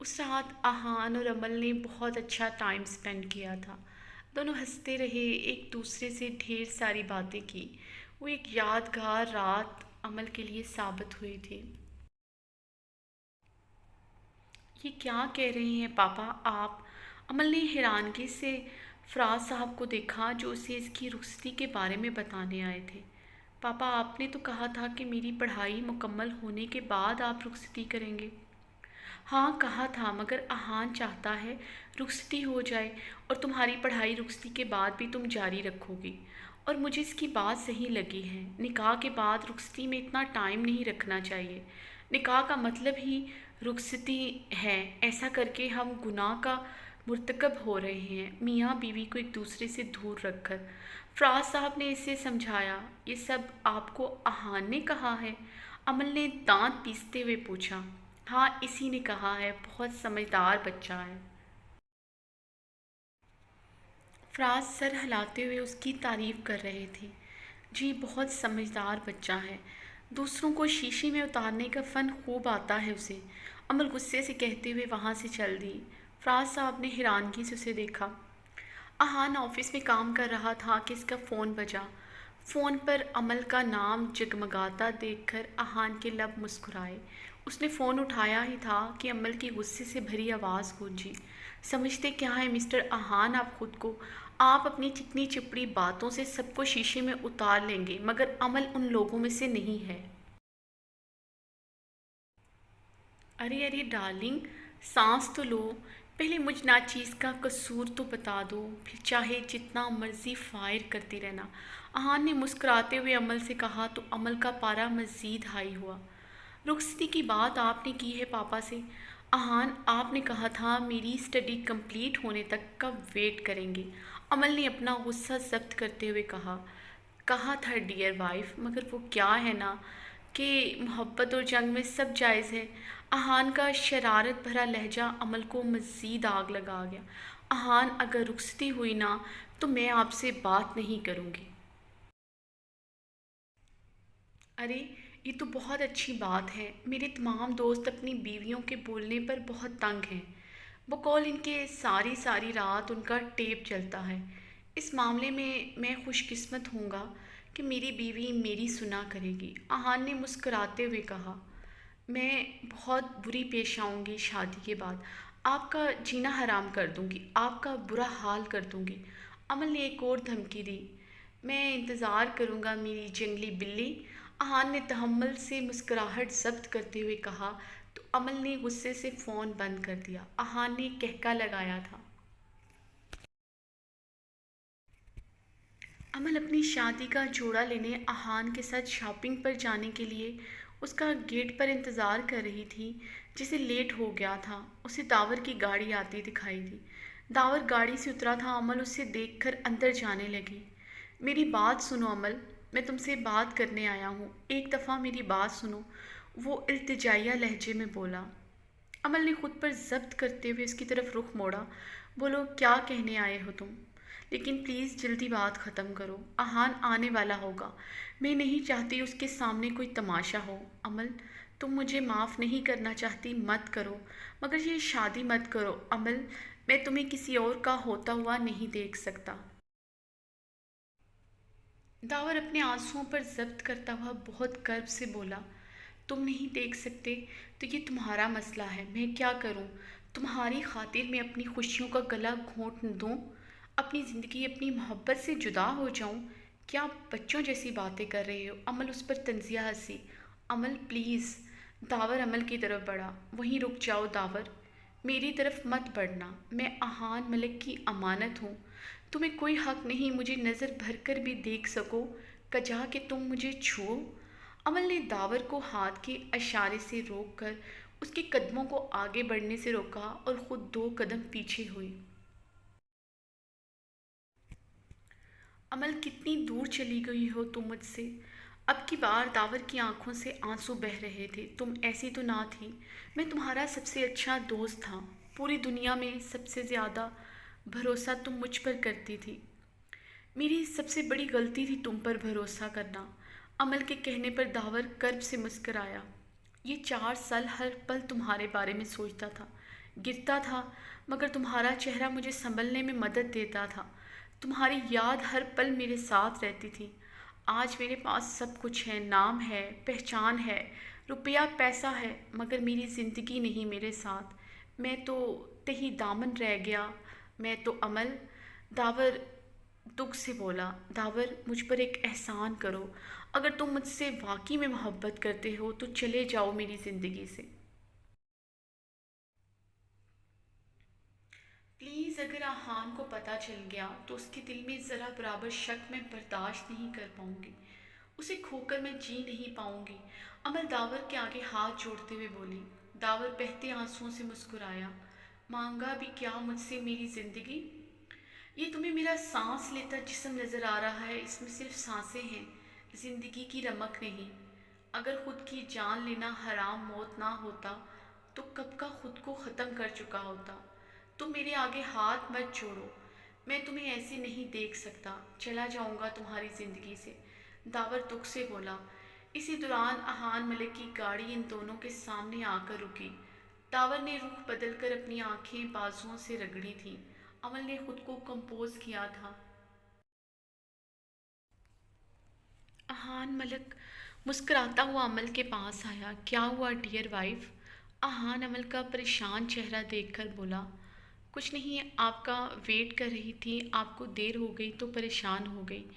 اس رات آہان اور عمل نے بہت اچھا ٹائم سپینڈ کیا تھا۔ دونوں ہنستے رہے، ایک دوسرے سے ڈھیر ساری باتیں کی۔ وہ ایک یادگار رات عمل کے لیے ثابت ہوئی تھی۔ یہ کیا کہہ رہے ہیں پاپا آپ؟ عمل نے حیرانگی سے فراز صاحب کو دیکھا جو اسے اس کی رخصتی کے بارے میں بتانے آئے تھے۔ پاپا آپ نے تو کہا تھا کہ میری پڑھائی مکمل ہونے کے بعد آپ رخصتی کریں گے۔ ہاں کہا تھا، مگر آہان چاہتا ہے رخصتی ہو جائے اور تمہاری پڑھائی رخصتی کے بعد بھی تم جاری رکھو گی، اور مجھے اس کی بات صحیح لگی ہے۔ نکاح کے بعد رخصتی میں اتنا ٹائم نہیں رکھنا چاہیے۔ نکاح کا مطلب ہی رخصتی ہے، ایسا کر کے ہم گناہ کا مرتکب ہو رہے ہیں، میاں بیوی کو ایک دوسرے سے دور رکھ کر۔ فراز صاحب نے اسے سمجھایا، یہ سب آپ کو آہان نے کہا ہے؟ عمل نے دانت پیستے ہوئے پوچھا۔ ہاں اسی نے کہا ہے، بہت سمجھدار بچہ ہے۔ فراز سر ہلاتے ہوئے اس کی تعریف کر رہے تھے۔ جی بہت سمجھدار بچہ ہے، دوسروں کو شیشے میں اتارنے کا فن خوب آتا ہے اسے، عمل غصے سے کہتے ہوئے وہاں سے چل دی۔ فراز صاحب نے حیرانگی سے اسے دیکھا۔ آہان آفس میں کام کر رہا تھا کہ اس کا فون بجا۔ فون پر عمل کا نام جگمگاتا دیکھ کر آہان کے لب مسکرائے۔ اس نے فون اٹھایا ہی تھا کہ عمل کی غصے سے بھری آواز گونجی۔ سمجھتے کیا ہے مسٹر آہان آپ خود کو؟ آپ اپنی چکنی چپڑی باتوں سے سب کو شیشے میں اتار لیں گے، مگر عمل ان لوگوں میں سے نہیں ہے۔ ارے ارے ڈارلنگ، سانس تو لو، پہلے مجھ ناچیز کا قصور تو بتا دو، پھر چاہے جتنا مرضی فائر کرتی رہنا۔ آہان نے مسکراتے ہوئے عمل سے کہا تو عمل کا پارا مزید ہائی ہوا۔ رخصتی کی بات آپ نے کی ہے پاپا سے؟ آہان آپ نے کہا تھا میری اسٹڈی کمپلیٹ ہونے تک کا ویٹ کریں گے، عمل نے اپنا غصہ ضبط کرتے ہوئے کہا۔ کہا تھا ڈیئر وائف، مگر وہ کیا ہے نا کہ محبت اور جنگ میں سب جائز ہے۔ آہان کا شرارت بھرا لہجہ عمل کو مزید آگ لگا گیا۔ آہان اگر رخصتی ہوئی نا تو میں آپ سے بات نہیں کروں گی۔ ارے یہ تو بہت اچھی بات ہے، میرے تمام دوست اپنی بیویوں کے بولنے پر بہت تنگ ہیں، بقول ان کے ساری ساری رات ان کا ٹیپ چلتا ہے۔ اس معاملے میں خوش قسمت ہوں گا کہ میری بیوی میری سنا کرے گی، آہان نے مسکراتے ہوئے کہا۔ میں بہت بری پیش آؤں گی شادی کے بعد، آپ کا جینا حرام کر دوں گی، آپ کا برا حال کر دوں گی، عمل نے ایک اور دھمکی دی۔ میں انتظار کروں گا میری جنگلی بلی، آہان نے تحمل سے مسکراہٹ ضبط کرتے ہوئے کہا تو عمل نے غصے سے فون بند کر دیا۔ آہان نے کہکا لگایا تھا۔ عمل اپنی شادی کا جوڑا لینے آہان کے ساتھ شاپنگ پر جانے کے لیے اس کا گیٹ پر انتظار کر رہی تھی، جسے لیٹ ہو گیا تھا۔ اسے داور کی گاڑی آتی دکھائی دی۔ داور گاڑی سے اترا تھا، عمل اسے دیکھ کر اندر جانے لگی۔ میری بات سنو عمل، میں تم سے بات کرنے آیا ہوں، ایک دفعہ میری بات سنو، وہ التجائیہ لہجے میں بولا۔ عمل نے خود پر ضبط کرتے ہوئے اس کی طرف رخ موڑا۔ بولو کیا کہنے آئے ہو تم؟ لیکن پلیز جلدی بات ختم کرو، آہان آنے والا ہوگا، میں نہیں چاہتی اس کے سامنے کوئی تماشا ہو۔ عمل تم مجھے معاف نہیں کرنا چاہتی مت کرو، مگر یہ شادی مت کرو عمل، میں تمہیں کسی اور کا ہوتا ہوا نہیں دیکھ سکتا۔ داور اپنے آنسوؤں پر ضبط کرتا ہوا بہت کرب سے بولا۔ تم نہیں دیکھ سکتے تو یہ تمہارا مسئلہ ہے، میں کیا کروں؟ تمہاری خاطر میں اپنی خوشیوں کا گلا گھونٹ دوں، اپنی زندگی اپنی محبت سے جدا ہو جاؤں؟ کیا بچوں جیسی باتیں کر رہے ہو؟ عمل اس پر طنزیہ ہنسی۔ عمل پلیز، داور عمل کی طرف بڑھا۔ وہیں رک جاؤ داور، میری طرف مت بڑھنا، میں آہان ملک کی امانت ہوں، تمہیں کوئی حق نہیں مجھے نظر بھر کر بھی دیکھ سکو، کجا کہ تم مجھے چھو۔ عمل نے داور کو ہاتھ کے اشارے سے روک کر اس کے قدموں کو آگے بڑھنے سے روکا اور خود 2 قدم پیچھے ہوئی۔ عمل کتنی دور چلی گئی ہو تم مجھ سے؟ اب کی بار داور کی آنکھوں سے آنسو بہہ رہے تھے۔ تم ایسی تو نہ تھی، میں تمہارا سب سے اچھا دوست تھا، پوری دنیا میں سب سے زیادہ بھروسہ تم مجھ پر کرتی تھی، میری سب سے بڑی غلطی تھی تم پر بھروسہ کرنا۔ عمل کے کہنے پر داور کرب سے مسکرایا۔ یہ 4 سال ہر پل تمہارے بارے میں سوچتا تھا، گرتا تھا مگر تمہارا چہرہ مجھے سنبھلنے میں مدد دیتا تھا۔ تمہاری یاد ہر پل میرے ساتھ رہتی تھی۔ آج میرے پاس سب کچھ ہے، نام ہے، پہچان ہے، روپیہ پیسہ ہے، مگر میری زندگی نہیں میرے ساتھ۔ میں تو تہی دامن رہ گیا، میں تو عمل۔ داور دکھ سے بولا، داور مجھ پر ایک احسان کرو، اگر تم مجھ سے واقعی میں محبت کرتے ہو تو چلے جاؤ میری زندگی سے۔ پلیز، اگر آہان کو پتہ چل گیا تو اس کے دل میں ذرا برابر شک میں برداشت نہیں کر پاؤں گی، اسے کھو کر میں جی نہیں پاؤں گی۔ عمل داور کے آگے ہاتھ جوڑتے ہوئے بولی۔ داور بہتے آنسوؤں سے مسکرایا۔ مانگا بھی کیا مجھ سے میری زندگی؟ یہ تمہیں میرا سانس لیتا جسم نظر آ رہا ہے، اس میں صرف سانسیں ہیں، زندگی کی رمق نہیں۔ اگر خود کی جان لینا حرام موت نہ ہوتا تو کب کا خود کو ختم کر چکا ہوتا۔ تم میرے آگے ہاتھ مت جوڑو، میں تمہیں ایسے نہیں دیکھ سکتا، چلا جاؤں گا تمہاری زندگی سے۔ داور دکھ سے بولا۔ اسی دوران احان ملک کی گاڑی ان دونوں کے سامنے آ کر رکی۔ داور نے رخ بدل کر اپنی آنکھیں بازوؤں سے رگڑی تھیں۔ عمل نے خود کو کمپوز کیا تھا۔ احان ملک مسکراتا ہوا عمل کے پاس آیا۔ کیا ہوا ڈیئر وائف؟ احان عمل کا پریشان چہرہ دیکھ کر بولا۔ کچھ نہیں، آپ کا ویٹ کر رہی تھی، آپ کو دیر ہو گئی تو پریشان ہو گئی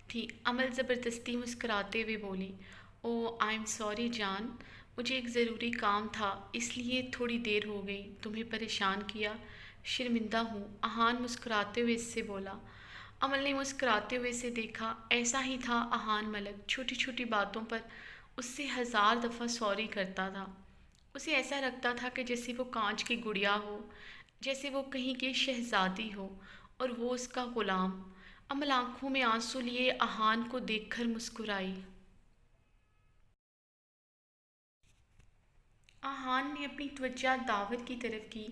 تھی۔ عمل زبردستی مسکراتے ہوئے بولی۔ او آئی ایم سوری جان، مجھے ایک ضروری کام تھا اس لیے تھوڑی دیر ہو گئی، تمہیں پریشان کیا، شرمندہ ہوں۔ احان مسکراتے ہوئے اس سے بولا۔ عمل نے مسکراتے ہوئے اسے دیکھا۔ ایسا ہی تھا احان ملک، چھوٹی چھوٹی باتوں پر اس سے 1000 دفعہ سوری کرتا تھا۔ اسے ایسا لگتا تھا کہ جیسے وہ کانچ کی گڑیا ہو، جیسے وہ کہیں کی شہزادی ہو اور وہ اس کا غلام۔ عمل آنکھوں میں آنسو لیے احان کو دیکھ کر مسکرائی۔ احان نے اپنی توجہ داور کی طرف کی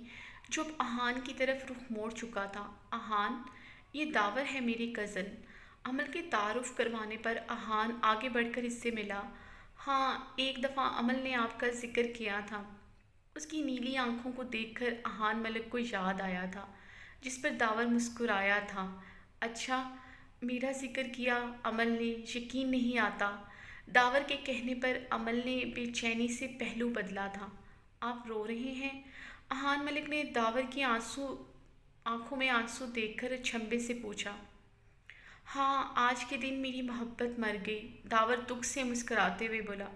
جو اب احان کی طرف رخ موڑ چکا تھا۔ احان، یہ داور ہے میری کزن۔ عمل کے تعارف کروانے پر احان آگے بڑھ کر اس سے ملا۔ ہاں، ایک دفعہ عمل نے آپ کا ذکر کیا تھا۔ اس کی نیلی آنکھوں کو دیکھ کر احان ملک کو یاد آیا تھا، جس پر داور مسکرایا تھا۔ اچھا، میرا ذکر کیا؟ عمل نے یقین نہیں آتا۔ داور کے کہنے پر عمل نے بے چینی سے پہلو بدلا تھا۔ آپ رو رہے ہیں؟ احان ملک نے داور کی آنکھوں میں آنسو دیکھ کر چھمبے سے پوچھا۔ ہاں، آج کے دن میری محبت مر گئی، داور دکھ سے مسکراتے ہوئے بولا۔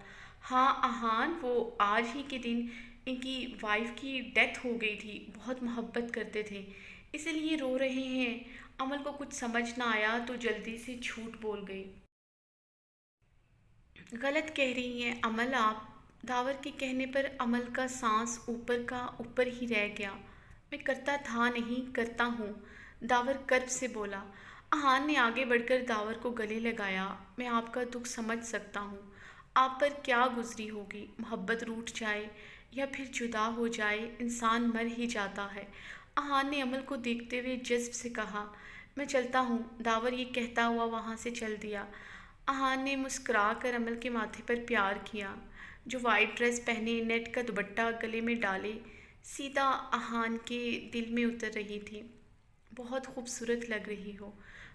ہاں احان، وہ آج ہی کے دن ان کی وائف کی ڈیتھ ہو گئی تھی، بہت محبت کرتے تھے، اسی لیے رو رہے ہیں۔ عمل کو کچھ سمجھ نہ آیا تو جلدی سے جھوٹ بول گئی۔ غلط کہہ رہی ہیں عمل آپ۔ داور کے کہنے پر عمل کا سانس اوپر کا اوپر ہی رہ گیا۔ میں کرتا تھا نہیں، کرتا ہوں، داور کرب سے بولا۔ احان نے آگے بڑھ کر داور کو گلے لگایا۔ میں آپ کا دکھ سمجھ سکتا ہوں، آپ پر کیا گزری ہوگی، محبت روٹھ جائے یا پھر جدا ہو جائے، انسان مر ہی جاتا ہے۔ احان نے عمل کو دیکھتے ہوئے جذب سے کہا۔ میں چلتا ہوں، داور یہ کہتا ہوا وہاں سے چل دیا۔ احان نے مسکرا کر عمل کے ماتھے پر پیار کیا، جو وائٹ ڈریس پہنے نیٹ کا دوپٹہ گلے میں ڈالے سیدھا احان کے دل میں اتر رہی تھی۔ بہت خوبصورت لگ رہی ہو،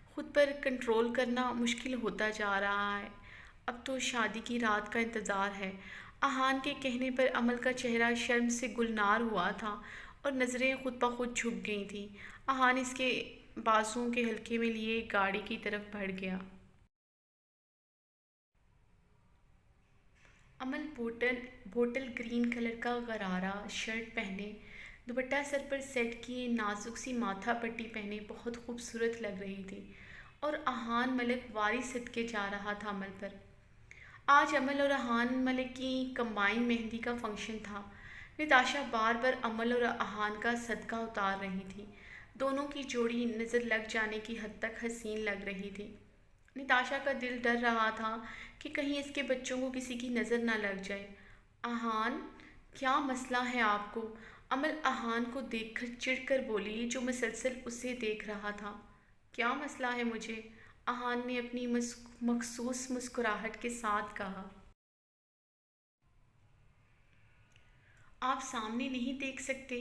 خود پر کنٹرول کرنا مشکل ہوتا جا رہا ہے، اب تو شادی کی رات کا انتظار ہے۔ احان کے کہنے پر عمل کا چہرہ شرم سے گلنار ہوا تھا اور نظریں خود بخود جھک گئی تھیں۔ احان اس کے بازوؤں کے حلقے میں لیے گاڑی کی طرف بڑھ گیا۔ عمل بوٹل گرین کلر کا غرارہ شرٹ پہنے، دوپٹہ سر پر سیٹ کیے، نازک سی ماتھا پٹی پہنے بہت خوبصورت لگ رہی تھی، اور احان ملک واری صدقے جا رہا تھا عمل پر۔ آج عمل اور احان ملک کی کمبائن مہندی کا فنکشن تھا۔ نتاشا بار بار عمل اور احان کا صدقہ اتار رہی تھی۔ دونوں کی جوڑی نظر لگ جانے کی حد تک حسین لگ رہی تھی۔ نتاشا کا دل ڈر رہا تھا کہ کہیں اس کے بچوں کو کسی کی نظر نہ لگ جائے۔ احان، کیا مسئلہ ہے آپ کو؟ عمل احان کو دیکھ کر چڑ کر بولی جو مسلسل اسے دیکھ رہا تھا۔ کیا مسئلہ ہے مجھے؟ احان نے اپنی مخصوص مسکراہٹ کے ساتھ کہا۔ آپ سامنے نہیں دیکھ سکتے؟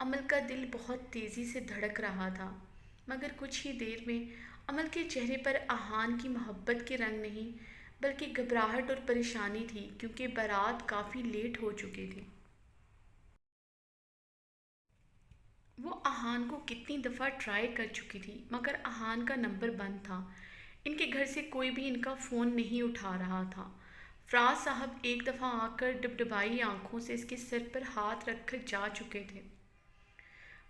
عمل کا دل بہت تیزی سے دھڑک رہا تھا، مگر کچھ ہی دیر میں عمل کے چہرے پر احان کی محبت کے رنگ نہیں بلکہ گھبراہٹ اور پریشانی تھی، کیونکہ بارات کافی لیٹ ہو چکی تھی۔ وہ احان کو کتنی دفعہ ٹرائی کر چکی تھی، مگر احان کا نمبر بند تھا۔ ان کے گھر سے کوئی بھی ان کا فون نہیں اٹھا رہا تھا۔ فراز صاحب ایک دفعہ آ کر ڈبڈبائی آنکھوں سے اس کے سر پر ہاتھ رکھ کر جا چکے تھے۔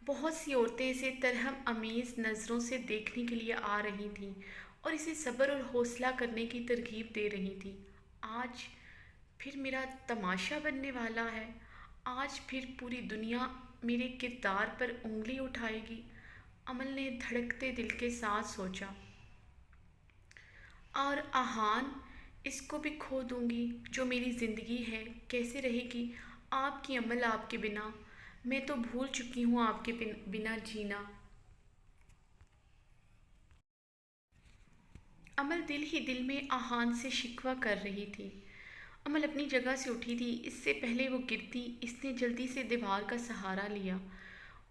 بہت سی عورتیں اسے ترہم امیز نظروں سے دیکھنے کے لیے آ رہی تھیں اور اسے صبر اور حوصلہ کرنے کی ترغیب دے رہی تھیں۔ آج پھر میرا تماشا بننے والا ہے، آج پھر پوری دنیا میرے کردار پر انگلی اٹھائے گی، عمل نے دھڑکتے دل کے ساتھ سوچا۔ اور احان، اس کو بھی کھو دوں گی جو میری زندگی ہے، کیسے رہے گی آپ کی عمل آپ کے بنا؟ میں تو بھول چکی ہوں آپ کے بنا جینا۔ عمل دل ہی دل میں احان سے شکوہ کر رہی تھی۔ عمل اپنی جگہ سے اٹھی تھی، اس سے پہلے وہ گرتی اس نے جلدی سے دیوار کا سہارا لیا۔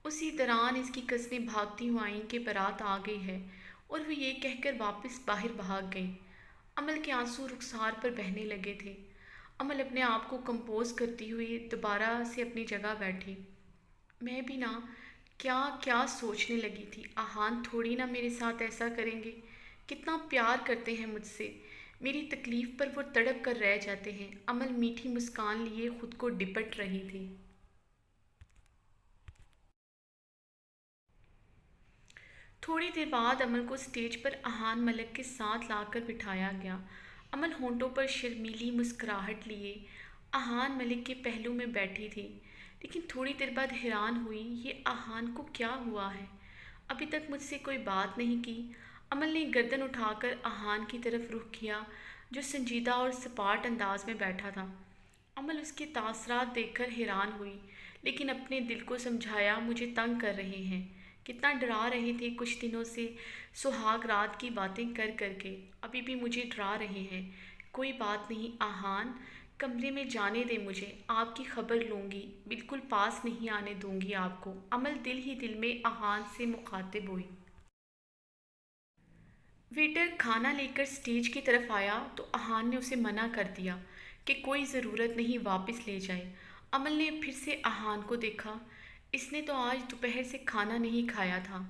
اسی دوران اس کی کزنیں بھاگتی ہوئی آئیں کہ بارات آ گئی ہے، اور وہ یہ کہہ کر واپس باہر بھاگ گئیں۔ عمل کے آنسو رخسار پر بہنے لگے تھے۔ عمل اپنے آپ کو کمپوز کرتی ہوئی دوبارہ سے اپنی جگہ بیٹھی۔ میں بھی نہ کیا کیا سوچنے لگی تھی، احان تھوڑی نہ میرے ساتھ ایسا کریں گے، کتنا پیار کرتے ہیں مجھ سے، میری تکلیف پر وہ تڑپ کر رہ جاتے ہیں۔ عمل میٹھی مسکان لیے خود کو ڈپٹ رہی تھی۔ تھوڑی دیر بعد عمل کو اسٹیج پر احان ملک کے ساتھ لا کر بٹھایا گیا۔ عمل ہونٹوں پر شرمیلی مسکراہٹ لیے احان ملک کے پہلو میں بیٹھی تھی، لیکن تھوڑی دیر بعد حیران ہوئی، یہ احان کو کیا ہوا ہے؟ ابھی تک مجھ سے کوئی بات نہیں کی۔ عمل نے گردن اٹھا کر احان کی طرف رخ کیا، جو سنجیدہ اور سپاٹ انداز میں بیٹھا تھا۔ عمل اس کے تاثرات دیکھ کر حیران ہوئی، لیکن اپنے دل کو سمجھایا، مجھے تنگ کر رہے ہیں، کتنا ڈرا رہے تھے کچھ دنوں سے سہاگ رات کی باتیں کر کر کے، ابھی بھی مجھے ڈرا رہے ہیں۔ کوئی بات نہیں احان، کمرے میں جانے دیں مجھے، آپ کی خبر لوں گی، بالکل پاس نہیں آنے دوں گی آپ کو۔ عمل دل ہی دل میں احان سے مخاطب ہوئی۔ ویٹر کھانا لے کر اسٹیج کی طرف آیا تو احان نے اسے منع کر دیا کہ کوئی ضرورت نہیں، واپس لے جائے۔ عمل نے پھر سے احان کو دیکھا، اس نے تو آج دوپہر سے کھانا نہیں کھایا تھا،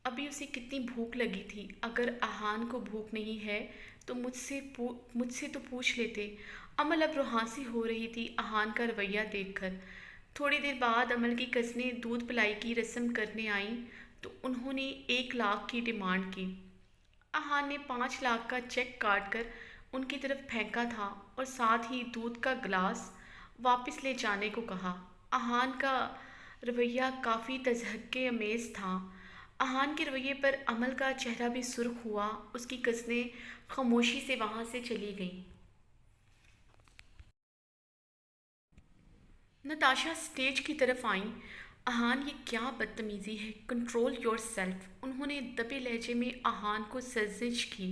ابھی اسے کتنی بھوک لگی تھی۔ اگر احان کو بھوک نہیں ہے تو مجھ سے تو پوچھ لیتے۔ عمل اب روحانسی ہو رہی تھی احان کا رویہ دیکھ کر۔ تھوڑی دیر بعد عمل کی کزنیں دودھ پلائی کی رسم کرنے آئیں تو انہوں نے 1 لاکھ کی ڈیمانڈ کی۔ احان نے 5 لاکھ کا چیک کاٹ کر ان کی طرف پھینکا تھا اور ساتھ ہی دودھ کا گلاس واپس لے جانے کو کہا۔ احان کا رویہ کافی تضحیک آمیز تھا۔ احان کے رویے پر عمل کا چہرہ بھی سرخ ہوا، اس کی کزنیں خاموشی سے وہاں سے چلی گئیں۔ نتاشا اسٹیج کی طرف آئیں۔ احان، یہ کیا بدتمیزی ہے، کنٹرول یور سیلف۔ انہوں نے دبے لہجے میں احان کو سرزنش کی۔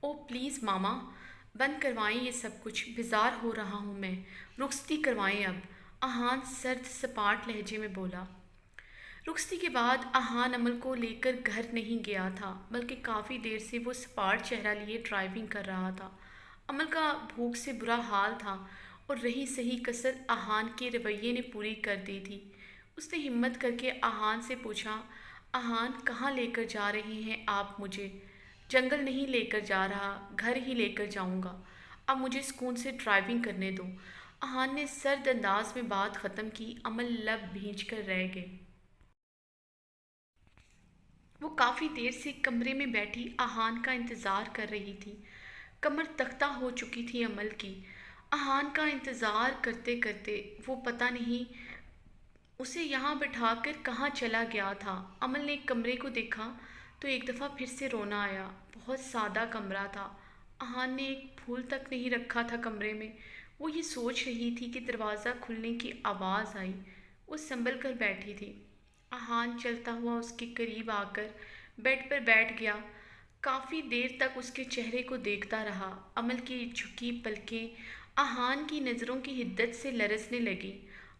او پلیز ماما، بند کروائیں یہ سب کچھ، بیزار ہو رہا ہوں میں، رخصتی کروائیں اب، احان سرد سپاٹ لہجے میں بولا۔ رخصتی کے بعد احان عمل کو لے کر گھر نہیں گیا تھا، بلکہ کافی دیر سے وہ سپاٹ چہرہ لیے ڈرائیونگ کر رہا تھا۔ عمل کا بھوک سے برا حال تھا اور رہی سہی کسر احان کے رویے نے پوری کر دی تھی۔ اس نے ہمت کر کے احان سے پوچھا، احان کہاں لے کر جا رہے ہیں آپ مجھے؟ جنگل نہیں لے کر جا رہا، گھر ہی لے کر جاؤں گا، اب مجھے سکون سے ڈرائیونگ کرنے دو۔ احان نے سرد انداز میں بات ختم کی۔ عمل لب بھینچ کر رہ گئے۔ وہ کافی دیر سے کمرے میں بیٹھی احان کا انتظار کر رہی تھی۔ کمر تختہ ہو چکی تھی عمل کی۔ احان کا انتظار کرتے کرتے وہ پتہ نہیں اسے یہاں بٹھا کر کہاں چلا گیا تھا۔ عمل نے کمرے کو دیکھا تو ایک دفعہ پھر سے رونا آیا۔ بہت سادہ کمرہ تھا، احان نے ایک پھول تک نہیں رکھا تھا کمرے میں۔ وہ یہ سوچ رہی تھی کہ دروازہ کھلنے کی آواز آئی۔ وہ سنبھل کر بیٹھی تھی۔ احان چلتا ہوا اس کے قریب آ کر بیڈ پر بیٹھ گیا۔ کافی دیر تک اس کے چہرے کو دیکھتا رہا۔ عمل کی جھکی پلکیں احان کی نظروں کی حدت سے لرزنے لگیں۔